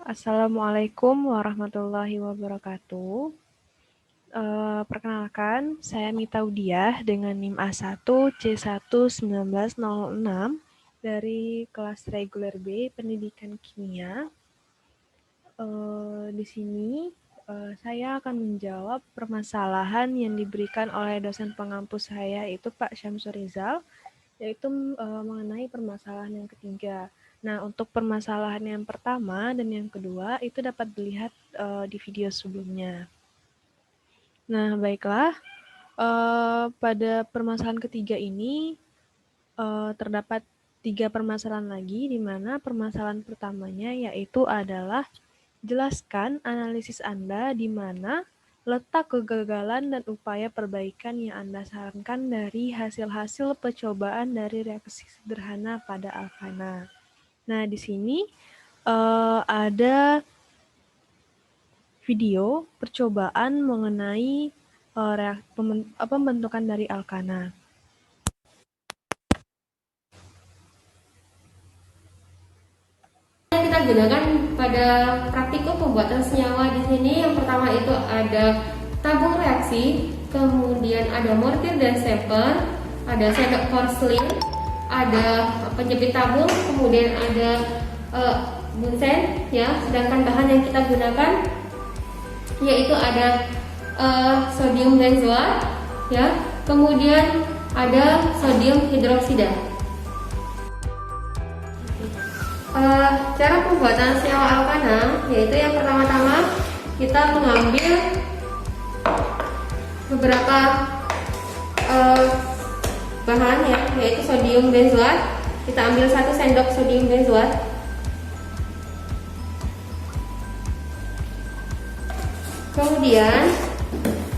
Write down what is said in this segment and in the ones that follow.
Assalamualaikum warahmatullahi wabarakatuh. Perkenalkan, saya Mitaudiah dengan NIM A1C11906 dari kelas reguler B Pendidikan Kimia. Di sini saya akan menjawab permasalahan yang diberikan oleh dosen pengampu saya, yaitu Pak Syamsur Rizal, yaitu mengenai permasalahan yang ketiga. Nah, untuk permasalahan yang pertama dan yang kedua itu dapat dilihat di video sebelumnya. Nah, baiklah. Pada permasalahan ketiga ini terdapat 3 permasalahan lagi, di mana permasalahan pertamanya yaitu adalah jelaskan analisis Anda di mana letak kegagalan dan upaya perbaikan yang Anda sarankan dari hasil-hasil percobaan dari reaksi sederhana pada Alkana. Nah, di sini ada video percobaan mengenai pembentukan dari Alkana. Kita gunakan pada praktikum pembuatan senyawa di sini. Yang pertama itu ada tabung reaksi, kemudian ada mortir dan stepper, ada sendok porselin, ada penjepit tabung, kemudian ada bunsen, ya. Sedangkan bahan yang kita gunakan yaitu ada sodium benzoat, ya. Kemudian ada sodium hidroksida. Cara pembuatan senyawa alkana yaitu yang pertama-tama kita mengambil beberapa bahan, ya, yaitu sodium benzoat. Kita ambil 1 sendok sodium benzoat. Kemudian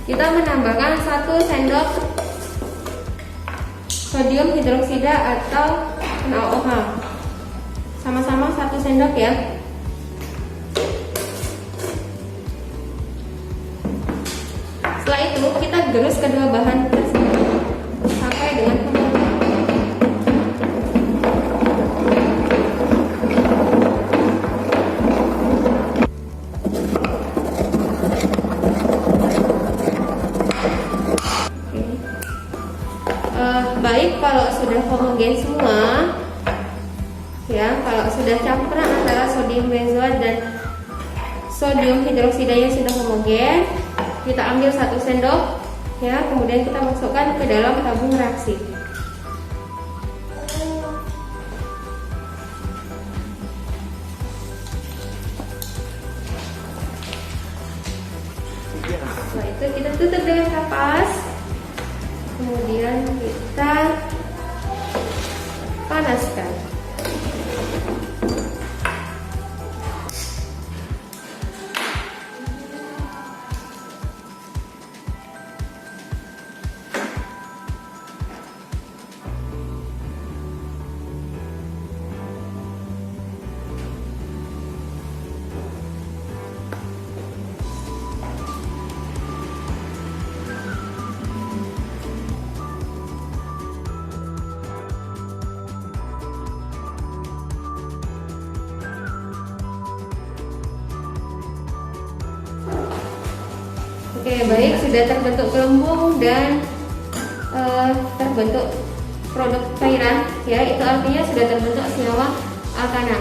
kita menambahkan 1 sendok sodium hidroksida atau NaOH. Sama-sama 1 sendok, ya. Setelah itu kita gerus kedua bahan tersebut sampai dengan penuh. Baik kalau sudah homogen semua, ya, kalau sudah campuran antara sodium benzoat dan sodium hidroksida yang sudah homogen, kita ambil 1 sendok, ya, kemudian kita masukkan ke dalam tabung reaksi. Setelah itu kita tutup dengan kapas, kemudian kita panaskan. Oke, baik, sudah terbentuk gelembung dan terbentuk produk cairan, ya, itu artinya sudah terbentuk senyawa alkana.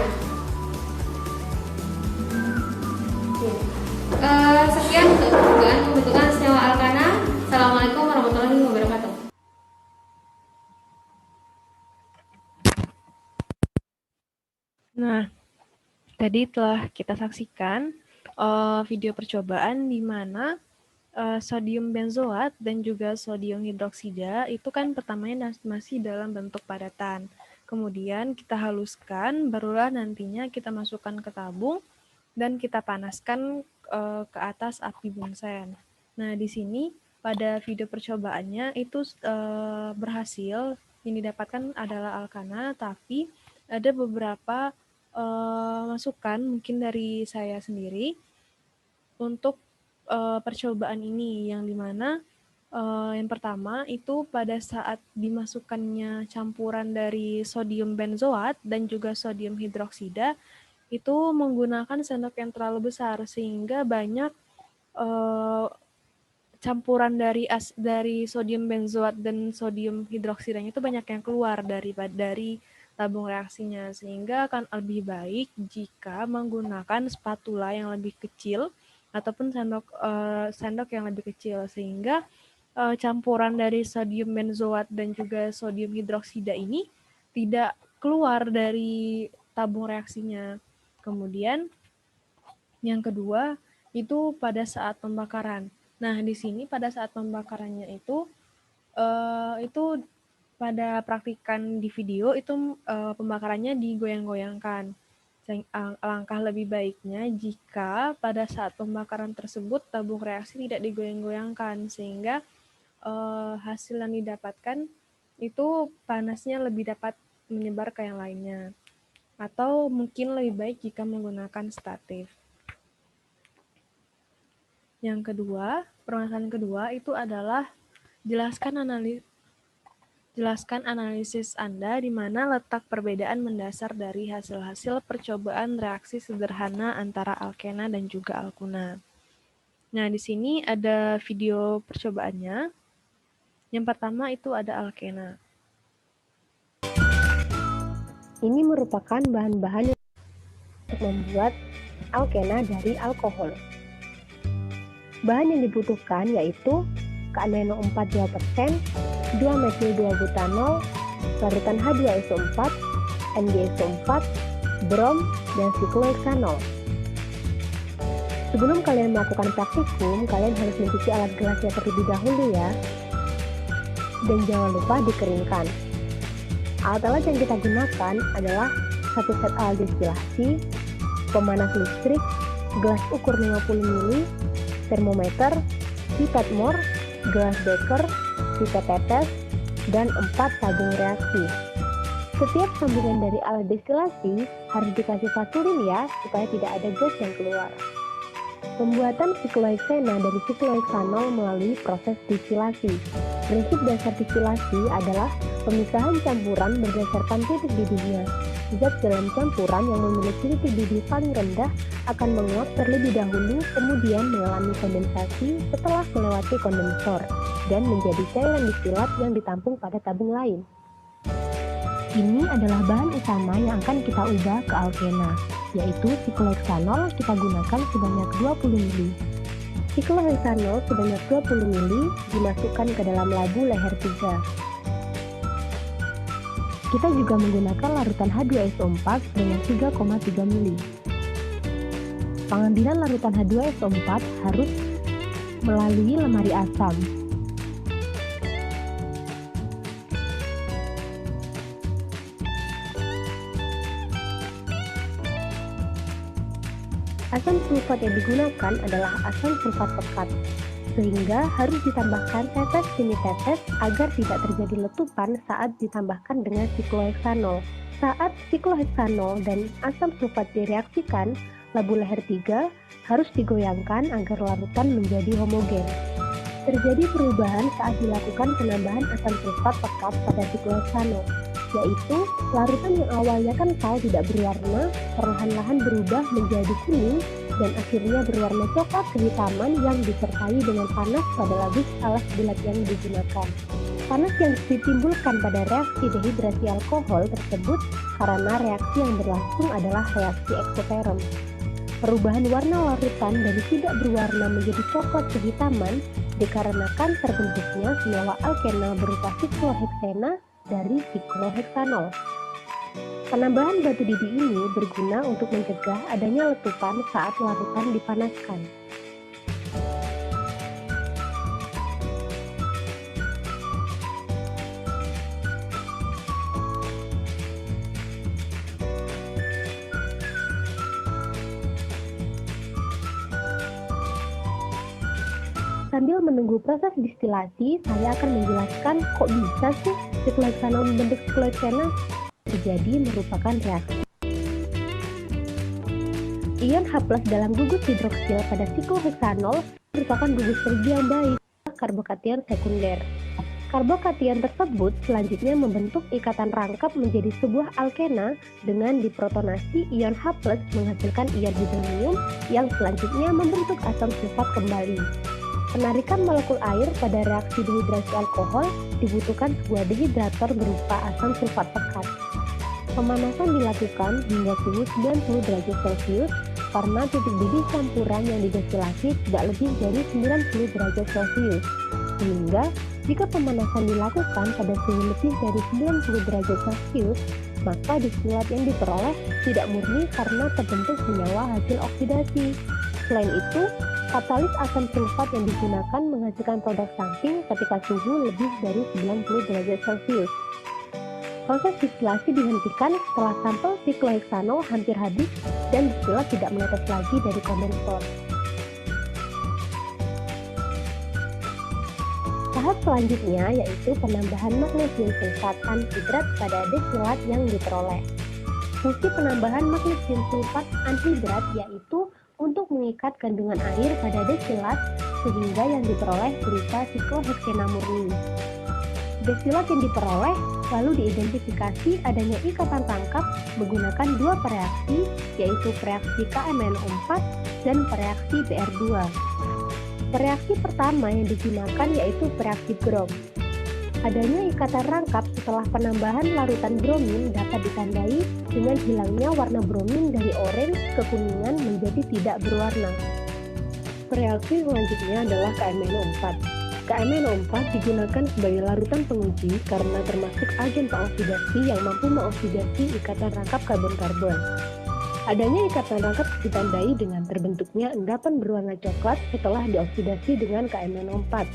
Sekian untuk percobaan pembentukan senyawa alkana. Assalamualaikum warahmatullahi wabarakatuh. Nah, tadi telah kita saksikan video percobaan di mana sodium benzoat dan juga sodium hidroksida itu kan pertamanya masih dalam bentuk padatan. Kemudian kita haluskan, barulah nantinya kita masukkan ke tabung dan kita panaskan ke atas api bunsen. Nah, di sini pada video percobaannya itu berhasil. Yang didapatkan adalah alkana, tapi ada beberapa masukan mungkin dari saya sendiri untuk percobaan ini, yang dimana yang pertama itu pada saat dimasukkannya campuran dari sodium benzoat dan juga sodium hidroksida itu menggunakan sendok yang terlalu besar sehingga banyak campuran dari sodium benzoat dan sodium hidroksidanya itu banyak yang keluar dari tabung reaksinya, sehingga akan lebih baik jika menggunakan spatula yang lebih kecil ataupun sendok yang lebih kecil, sehingga campuran dari sodium benzoat dan juga sodium hidroksida ini tidak keluar dari tabung reaksinya. Kemudian yang kedua itu pada saat pembakaran. Nah, di sini pada saat pembakarannya itu pada praktikan di video itu pembakarannya digoyang-goyangkan. Alangkah lebih baiknya jika pada saat pembakaran tersebut tabung reaksi tidak digoyang-goyangkan sehingga hasil yang didapatkan itu panasnya lebih dapat menyebar ke yang lainnya. Atau mungkin lebih baik jika menggunakan statif. Yang kedua, permasalahan kedua itu adalah jelaskan analisis Anda di mana letak perbedaan mendasar dari hasil-hasil percobaan reaksi sederhana antara alkena dan juga alkuna. Nah, di sini ada video percobaannya. Yang pertama itu ada alkena. Ini merupakan bahan-bahan untuk membuat alkena dari alkohol. Bahan yang dibutuhkan yaitu keamino 4 2%, 2-metil-2-butanol, larutan H2SO4, NgSO4, brom, dan sikloheksanol. Sebelum kalian melakukan praktikum, kalian harus mencuci alat gelasnya terlebih dahulu ya. Dan jangan lupa dikeringkan. Alat-alat yang kita gunakan adalah satu set alat distilasi, pemanas listrik, gelas ukur 50 ml, termometer, pipet mor, gelas beker, pipet tetes, dan 4 tabung reaksi. Setiap sambungan dari alat destilasi harus dikasih vaselin ya, supaya tidak ada gas yang keluar. Pembuatan sikloheksana dari sikloheksanol melalui proses distilasi. Prinsip dasar distilasi adalah pemisahan campuran berdasarkan titik didihnya. Zat dalam campuran yang memiliki titik didih paling rendah akan menguap terlebih dahulu, kemudian mengalami kondensasi setelah melewati kondensor, dan menjadi cairan distilat yang ditampung pada tabung lain. Ini adalah bahan utama yang akan kita ubah ke alkena, yaitu sikloheksanol kita gunakan sebanyak 20 ml. Sikloheksanol sebanyak 20 ml dimasukkan ke dalam labu leher 3. Kita juga menggunakan larutan H2SO4 dengan 3,3 ml. Pengambilan larutan H2SO4 harus melalui lemari asam. Asam sulfat yang digunakan adalah asam sulfat pekat, sehingga harus ditambahkan tetes demi tetes agar tidak terjadi letupan saat ditambahkan dengan sikloheksanol. Saat sikloheksanol dan asam sulfat direaksikan, labu leher 3 harus digoyangkan agar larutan menjadi homogen. Terjadi perubahan saat dilakukan penambahan asam sulfat pekat pada sikloheksanol, yaitu larutan yang awalnya kental tidak berwarna, perlahan-lahan berubah menjadi kuning dan akhirnya berwarna coklat kehitaman yang disertai dengan panas pada labis alas bulat yang digunakan. Panas yang ditimbulkan pada reaksi dehidrasi alkohol tersebut karena reaksi yang berlangsung adalah reaksi eksoterm. Perubahan warna larutan dari tidak berwarna menjadi coklat kehitaman dikarenakan terbentuknya senyawa alkena berupa sikloheksana dari sikloheksanol. Penambahan batu didih ini berguna untuk mencegah adanya letupan saat larutan dipanaskan. Sambil menunggu proses distilasi, saya akan menjelaskan kok bisa sih sikloheksanol membentuk sikloheksana. Terjadi merupakan reaksi. Ion H+ dalam gugus hidroksil pada sikloheksanol merupakan gugus kerja yang baik, karbokation sekunder. Karbokation tersebut selanjutnya membentuk ikatan rangkap menjadi sebuah alkena dengan diprotonasi ion H+ menghasilkan ion hidronium yang selanjutnya membentuk asam sulfat kembali. Penarikan molekul air pada reaksi dehidrasi alkohol dibutuhkan sebuah dehidrator berupa asam sulfat pekat. Pemanasan dilakukan hingga suhu 90 derajat Celcius karena titik didih campuran yang didestilasi tidak lebih dari 90 derajat Celcius. Sehingga jika pemanasan dilakukan pada suhu lebih dari 90 derajat Celcius, maka distilat yang diperoleh tidak murni karena terbentuk senyawa hasil oksidasi. Selain itu, katalis asam sulfat yang digunakan menghasilkan produk samping ketika suhu lebih dari 90 derajat Celcius. Proses distilasi dihentikan setelah sampel sikloheksanol hampir habis dan distilat tidak menetes lagi dari kondensor. Tahap selanjutnya yaitu penambahan magnesium sulfat anhidrat pada destilat yang diperoleh. Fungsi penambahan magnesium sulfat anhidrat yaitu untuk mengikat kandungan air pada destilat sehingga yang diperoleh berupa sikloheksena murni. Destilat yang diperoleh lalu diidentifikasi adanya ikatan tangkap menggunakan dua pereaksi yaitu pereaksi KMnO4 dan pereaksi Br2. Pereaksi pertama yang digunakan yaitu pereaksi brom. Adanya ikatan rangkap setelah penambahan larutan bromin dapat ditandai dengan hilangnya warna bromin dari oranye kekuningan menjadi tidak berwarna. Reaksi selanjutnya adalah KMnO4. KMnO4 digunakan sebagai larutan penguji karena termasuk agen pengoksidasi yang mampu mengoksidasi ikatan rangkap karbon-karbon. Adanya ikatan rangkap ditandai dengan terbentuknya endapan berwarna coklat setelah dioksidasi dengan KMnO4.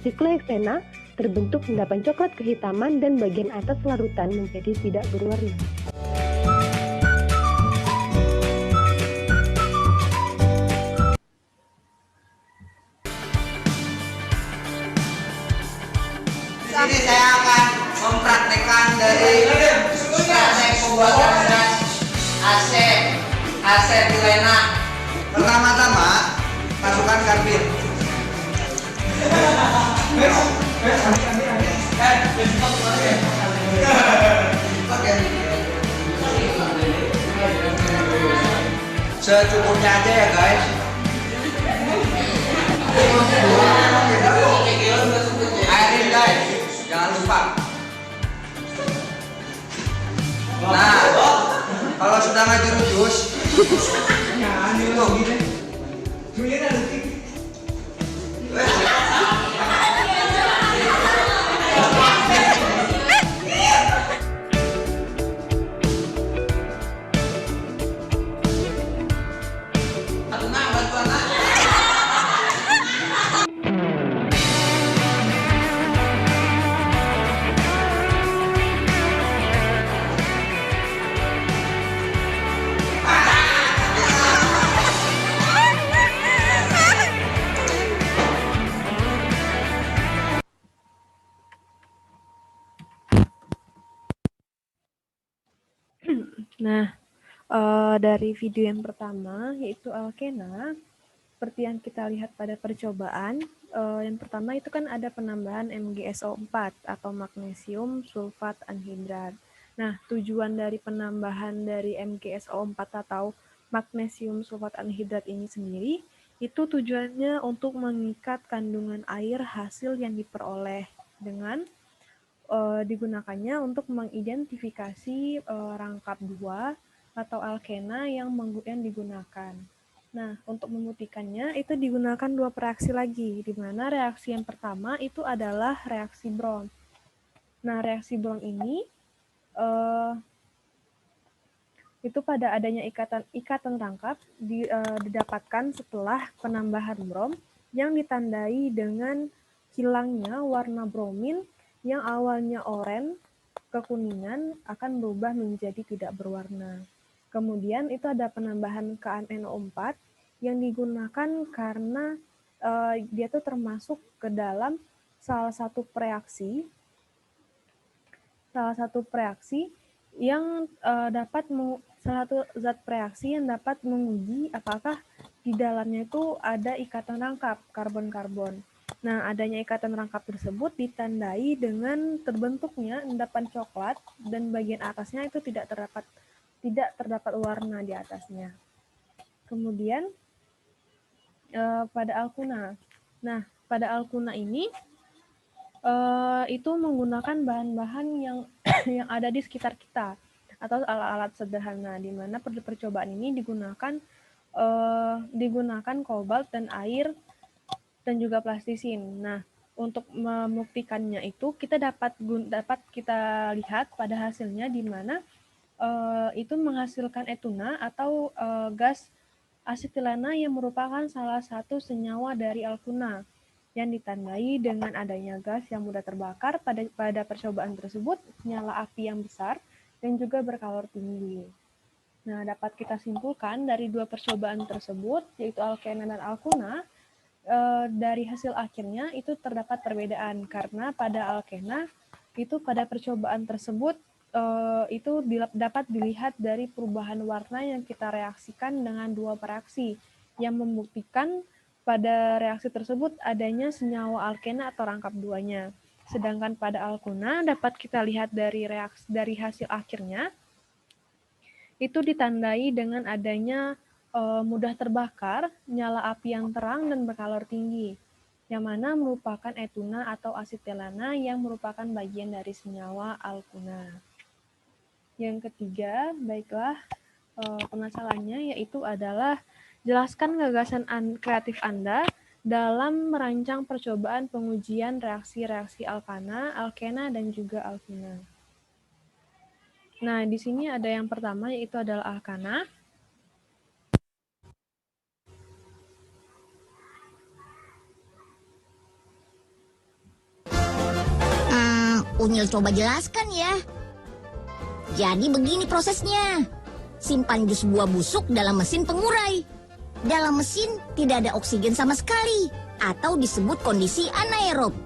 Sikloheksena terbentuk endapan coklat kehitaman dan bagian atas larutan menjadi tidak berwarna. Di sini saya akan mempraktekkan dari praktek pembuatan gas asetilena. Pertama-tama masukkan karbit. Secukupnya aja ya guys. Airin guys, jangan lupa. Nah, kalau sudah ngajurus itu. Nah, dari video yang pertama yaitu alkena, seperti yang kita lihat pada percobaan, yang pertama itu kan ada penambahan MgSO4 atau magnesium sulfat anhidrat. Nah, tujuan dari penambahan dari MgSO4 atau magnesium sulfat anhidrat ini sendiri, itu tujuannya untuk mengikat kandungan air hasil yang diperoleh dengan digunakannya untuk mengidentifikasi rangkap 2 atau alkena yang digunakan. Nah, untuk membuktikannya itu digunakan dua reaksi lagi, di mana reaksi yang pertama itu adalah reaksi brom. Nah, reaksi brom ini itu pada adanya ikatan rangkap didapatkan setelah penambahan brom yang ditandai dengan hilangnya warna bromin yang awalnya oranye kekuningan akan berubah menjadi tidak berwarna. Kemudian itu ada penambahan KMnO4 yang digunakan karena dia tuh termasuk ke dalam salah satu reaksi yang salah satu zat reaksi yang dapat menguji apakah di dalamnya itu ada ikatan rangkap karbon-karbon. Nah, adanya ikatan rangkap tersebut ditandai dengan terbentuknya endapan coklat dan bagian atasnya itu tidak terdapat warna di atasnya. Kemudian pada alkuna. Nah, pada alkuna ini itu menggunakan bahan-bahan yang yang ada di sekitar kita atau alat-alat sederhana, di mana percobaan ini digunakan kobalt dan air dan juga plastisin. Nah, untuk membuktikannya itu kita dapat kita lihat pada hasilnya, di mana itu menghasilkan etuna atau gas asetilana yang merupakan salah satu senyawa dari alkuna yang ditandai dengan adanya gas yang mudah terbakar pada percobaan tersebut, nyala api yang besar dan juga berkalor tinggi. Nah, dapat kita simpulkan dari dua percobaan tersebut, yaitu alkena dan alkuna, dari hasil akhirnya itu terdapat perbedaan, karena pada alkena itu pada percobaan tersebut itu dapat dilihat dari perubahan warna yang kita reaksikan dengan dua reaksi yang membuktikan pada reaksi tersebut adanya senyawa alkena atau rangkap duanya. Sedangkan pada alkuna dapat kita lihat dari hasil akhirnya itu ditandai dengan adanya mudah terbakar, nyala api yang terang dan berkalor tinggi, yang mana merupakan etuna atau asetilana yang merupakan bagian dari senyawa alkuna. Yang ketiga, baiklah, permasalahannya yaitu adalah jelaskan gagasan kreatif Anda dalam merancang percobaan pengujian reaksi-reaksi alkena, dan juga alkina. Nah, di sini ada yang pertama yaitu adalah alkana. Unyil coba jelaskan ya. Jadi begini prosesnya. Simpan jus buah busuk dalam mesin pengurai. Dalam mesin tidak ada oksigen sama sekali, atau disebut kondisi anaerob.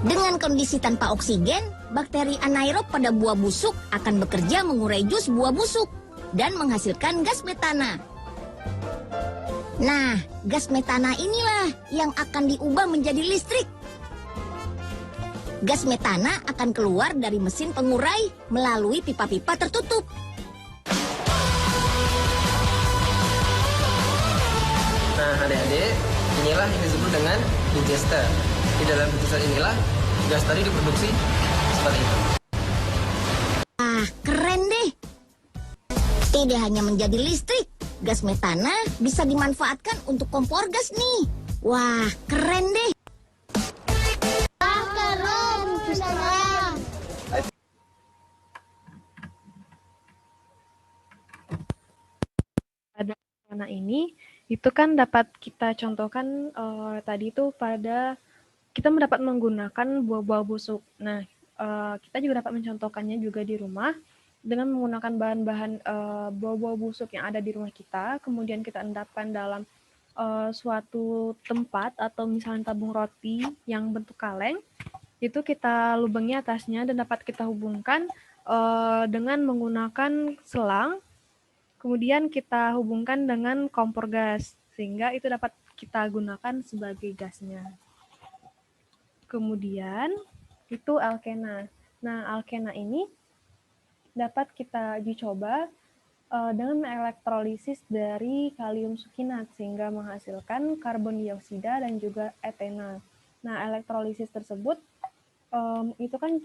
Dengan kondisi tanpa oksigen, bakteri anaerob pada buah busuk akan bekerja mengurai jus buah busuk dan menghasilkan gas metana. Nah, gas metana inilah yang akan diubah menjadi listrik. Gas metana akan keluar dari mesin pengurai melalui pipa-pipa tertutup. Nah, adik-adik, inilah yang disebut dengan digester. Di dalam digester inilah gas tadi diproduksi seperti itu. Ah, keren deh. Tidak hanya menjadi listrik, gas metana bisa dimanfaatkan untuk kompor gas nih. Wah, keren deh. Pada alkana ini itu kan dapat kita contohkan tadi itu pada kita dapat menggunakan buah-buah busuk. Nah, kita juga dapat mencontohkannya juga di rumah dengan menggunakan bahan-bahan buah-buah busuk yang ada di rumah kita, kemudian kita endapkan dalam suatu tempat atau misalnya tabung roti yang bentuk kaleng, itu kita lubangi atasnya dan dapat kita hubungkan dengan menggunakan selang. Kemudian kita hubungkan dengan kompor gas, sehingga itu dapat kita gunakan sebagai gasnya. Kemudian itu alkena. Nah, alkena ini dapat kita uji coba dengan elektrolisis dari kalium sukinat, sehingga menghasilkan karbon dioksida dan juga etena. Nah, elektrolisis tersebut itu kan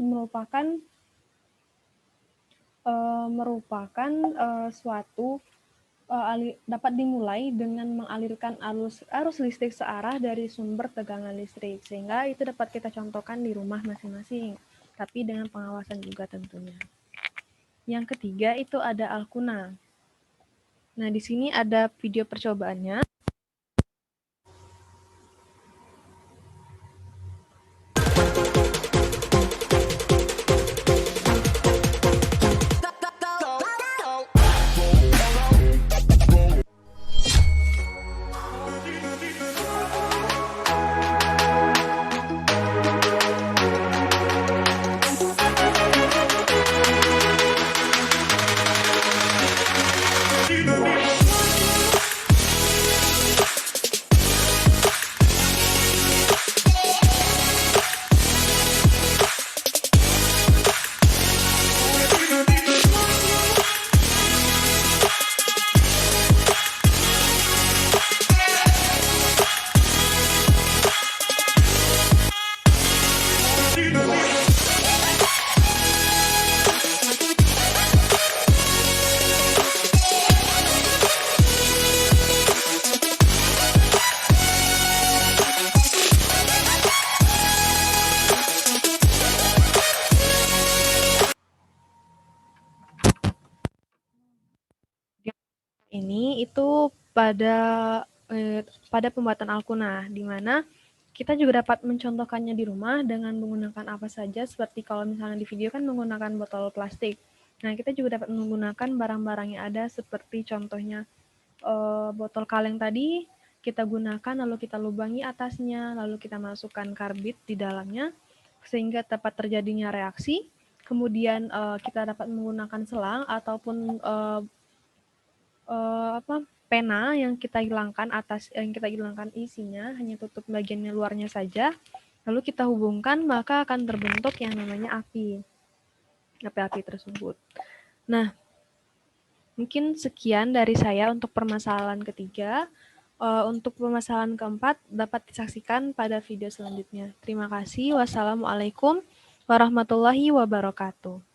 merupakan suatu dapat dimulai dengan mengalirkan arus listrik searah dari sumber tegangan listrik, sehingga itu dapat kita contohkan di rumah masing-masing, tapi dengan pengawasan juga tentunya. Yang ketiga itu ada alkuna. Nah, di sini ada video percobaannya. ini itu pada pembuatan alkuna, di mana kita juga dapat mencontohkannya di rumah dengan menggunakan apa saja, seperti kalau misalnya di video kan menggunakan botol plastik. Nah, kita juga dapat menggunakan barang-barang yang ada, seperti contohnya botol kaleng tadi, kita gunakan lalu kita lubangi atasnya, lalu kita masukkan karbit di dalamnya, sehingga dapat terjadinya reaksi. Kemudian kita dapat menggunakan selang ataupun pena yang kita hilangkan isinya, hanya tutup bagian luarnya saja, lalu kita hubungkan, maka akan terbentuk yang namanya api tersebut. Nah, mungkin sekian dari saya untuk permasalahan ketiga. Untuk permasalahan keempat dapat disaksikan pada video selanjutnya. Terima kasih. Wassalamualaikum warahmatullahi wabarakatuh.